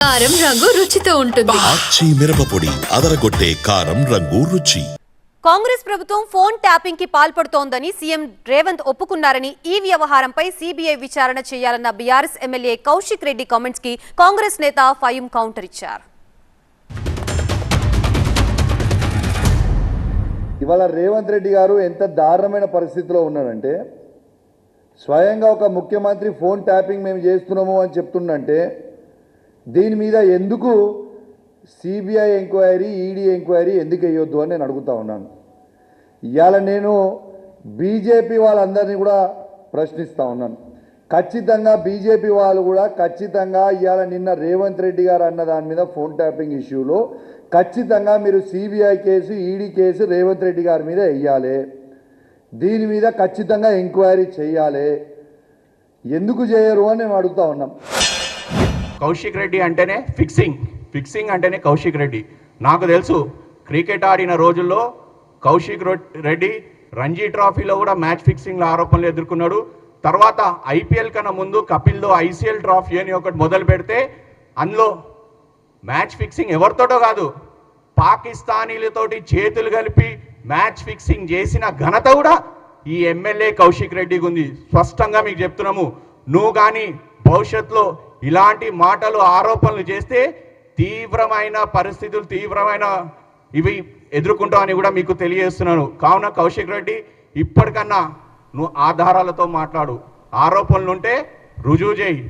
కారం రంగు రుచితో ఉంటుంది. ఆచి మిరపపొడి అదరగొట్టే కారం రంగు రుచి. కాంగ్రెస్ ప్రభుత్వం ఫోన్ ట్యాపింగ్ కి పాల్పడుతోందని సీఎం రేవంత్ ఒప్పుకున్నారని ఈ వ్యవహారంపై సీబీఐ విచారణ చేయాలన్న BRS MLA Kaushik Reddy comments కి కాంగ్రెస్ నేత ఫయూం కౌంటర్ ఇచ్చారు. ఇవాళ రేవంత్ రెడ్డి గారు ఎంత దారుణమైన పరిస్థితిలో ఉన్నారంటే, స్వయంగా ఒక ముఖ్యమంత్రి ఫోన్ ట్యాపింగ్ మేము చేస్తున్నాము అని చెప్తుండంటే దీని మీద ఎందుకు సిబిఐ ఎంక్వైరీ, ఈడీ ఎంక్వైరీ ఎందుకు వేయొద్దు అని నేను అడుగుతా ఉన్నాను. ఇవాళ నేను బీజేపీ వాళ్ళందరినీ కూడా ప్రశ్నిస్తూ ఉన్నాను. ఖచ్చితంగా బీజేపీ వాళ్ళు కూడా ఖచ్చితంగా ఇవాళ నిన్న రేవంత్ రెడ్డి గారు అన్న దాని మీద ఫోన్ ట్యాపింగ్ ఇష్యూలో ఖచ్చితంగా మీరు CBI case, ED case Revanth Reddy గారి మీద వేయాలి. దీని మీద ఖచ్చితంగా ఎంక్వైరీ చేయాలి. ఎందుకు చేయరు అని మేము అడుగుతా ఉన్నాం. కౌశిక్ రెడ్డి అంటేనే ఫిక్సింగ్ అంటేనే కౌశిక్ రెడ్డి. నాకు తెలుసు, క్రికెట్ ఆడిన రోజుల్లో కౌశిక్ రెడ్డి రంజీ ట్రాఫీలో కూడా మ్యాచ్ ఫిక్సింగ్ల ఆరోపణలు ఎదుర్కొన్నాడు. తర్వాత ఐపీఎల్ కన్నా ముందు కపిల్తో ఐసీఎల్ ట్రాఫీ అని ఒకటి మొదలు పెడితే అందులో మ్యాచ్ ఫిక్సింగ్ ఎవరితోటో కాదు, పాకిస్తానీలతోటి చేతులు కలిపి మ్యాచ్ ఫిక్సింగ్ చేసిన ఘనత కూడా ఈ ఎమ్మెల్యే కౌశిక్ రెడ్డికి ఉంది. స్పష్టంగా మీకు చెప్తున్నాము, నువ్వు కానీ భవిష్యత్తులో ఇలాంటి మాటలు, ఆరోపణలు చేస్తే తీవ్రమైన పరిస్థితులు, తీవ్రమైన ఇవి ఎదుర్కొంటామని కూడా మీకు తెలియజేస్తున్నాను. కావున కౌశిక్ రెడ్డి, ఇప్పటికన్నా నువ్వు ఆధారాలతో మాట్లాడు, ఆరోపణలు ఉంటే రుజువు చేయి.